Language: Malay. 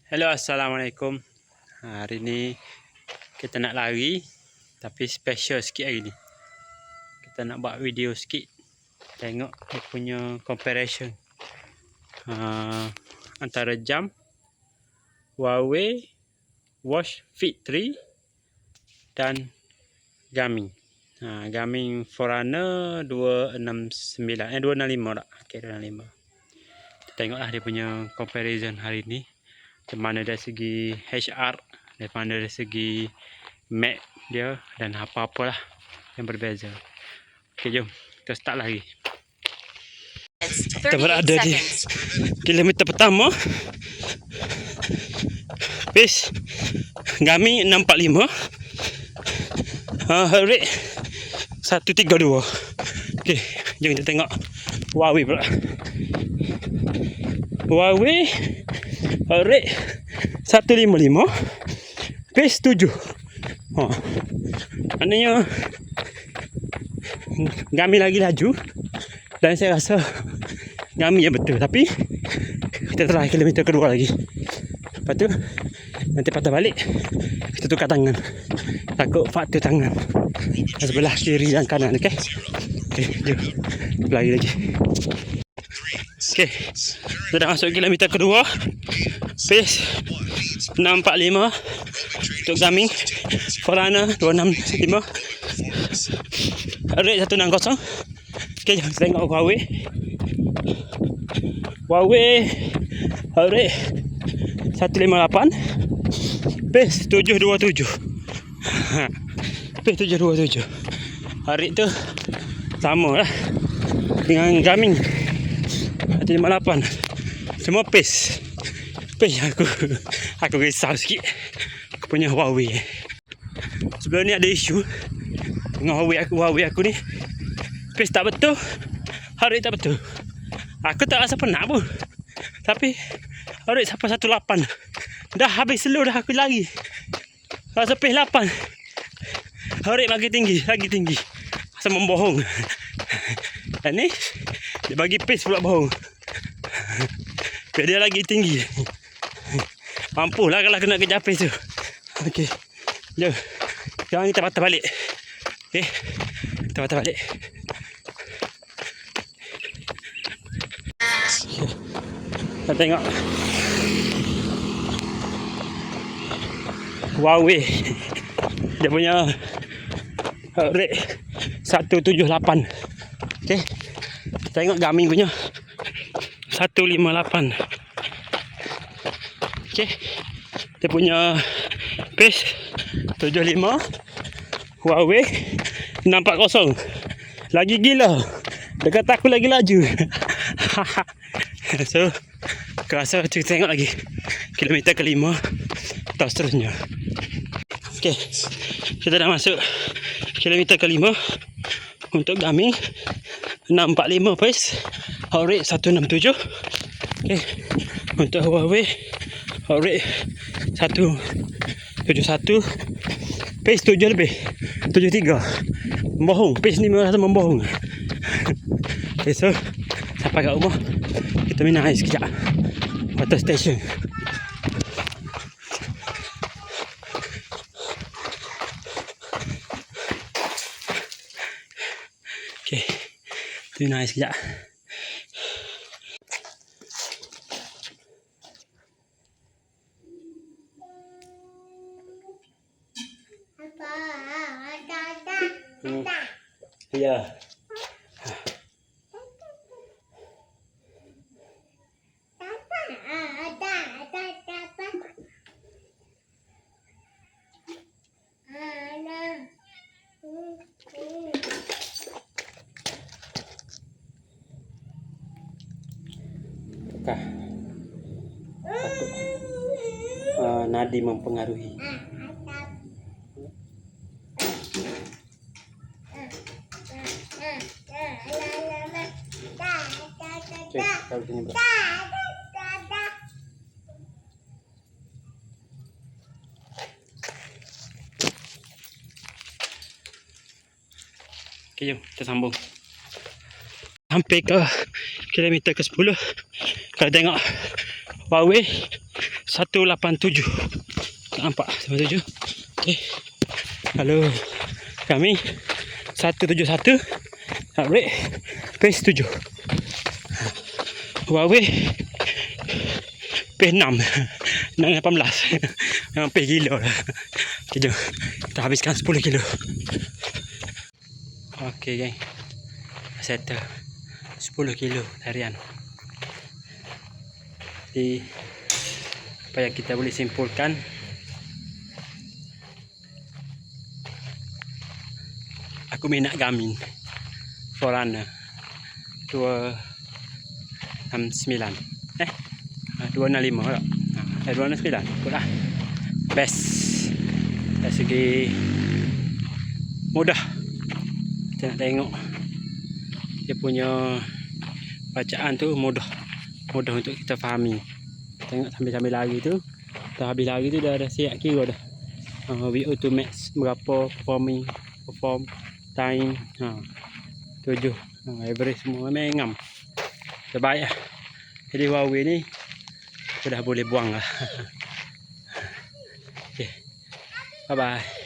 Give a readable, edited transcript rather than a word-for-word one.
Hello, Assalamualaikum. Hari ni kita nak lari, tapi special sikit hari ni. Kita nak buat video sikit, tengok dia punya comparison antara jam Huawei Watch Fit 3 dan Garmin. Garmin Forerunner 265 tak? Okay, 265. Kita tengoklah dia punya comparison hari ni. Dari mana dari segi HR, dari mana dari segi Mac dia dan apa-apalah yang berbeza. Okey, jom kita start lagi. Kita berada di kilometer pertama. Pace Garmin 645. Heart rate 132. Okey, jom kita tengok Huawei pula. Huawei heart rate 155, pace 7. Maknanya Garmin lagi laju, dan saya rasa Garmin yang betul. Tapi kita try kilometer kedua lagi. Lepas tu nanti patah balik, kita tukar tangan. Takut faktor tangan sebelah kiri dan kanan. Okay, jom lagi. Okay, kita dah masuk kilometer kedua. Pace 645 untuk Garmin Forerunner 265, rate 160. Okay, jom kita tengok Huawei. Rate 158, pace 727. Pace 727. Rate tu sama lah dengan Garmin 158. Semua pace aku risau sikit aku punya Huawei. Sebelum ni ada isu dengan Huawei aku ni. Pace tak betul, heart rate tak betul. Aku tak rasa penat pun, tapi heart rate sampai 18. Dah habis slow dah aku lari. Rasa pace 8, heart rate lagi tinggi. Rasa membohong. Dan ni dia bagi pace pula bohong. Dia lagi tinggi. Mampulah kalau kena kejar pace tu. Okey, jom. Sekarang kita patah balik. Okey, kita patah balik. Kita tengok Huawei. Dia punya rate 178. Okey, kita tengok Garmin punya 158. Okey, dia punya pace 75. Huawei 640. Lagi gila. Dia kata aku lagi laju. So, aku rasa kita tengok lagi kilometer kelima atau seterusnya. Okey, kita dah masuk kilometer kelima untuk Garmin 645 pace, heart rate 167. Okey, untuk Huawei heart rate 171, pace 7 lebih, 73. Membohong, pace ni memang rasa membohong. Okay, so sampai kat rumah kita minum air sekejap. Water station. Okay, kita minum air sekejap. Ya. Nadi mempengaruhi. Okey, kalau sini bro. Okey, jom kita sambung. Hampir ke kilometer ke 10. Kalau tengok Huawei 187. Nampak 187. Okay. Kalau kami 171 nak break pace 7. Huawei pace 6. 18. Memang pace gila lah. Okay, jom kita habiskan 10 kilo. Okay geng, settle 10 kilo tarian. Jadi apa yang kita boleh simpulkan, aku minat Garmin Forerunner 269 265 tak? 269 kot lah. Best dari segi mudah. Kita nak tengok dia punya bacaan tu mudah untuk kita fahami. Tengok sambil lari tu, dah habis lari tu dah ada siap kira dah. VO2 max berapa, perform time 7, average semua memang ngam. Terbaik lah. Jadi Huawei ni aku dah boleh buang lah. Okay. Bye bye.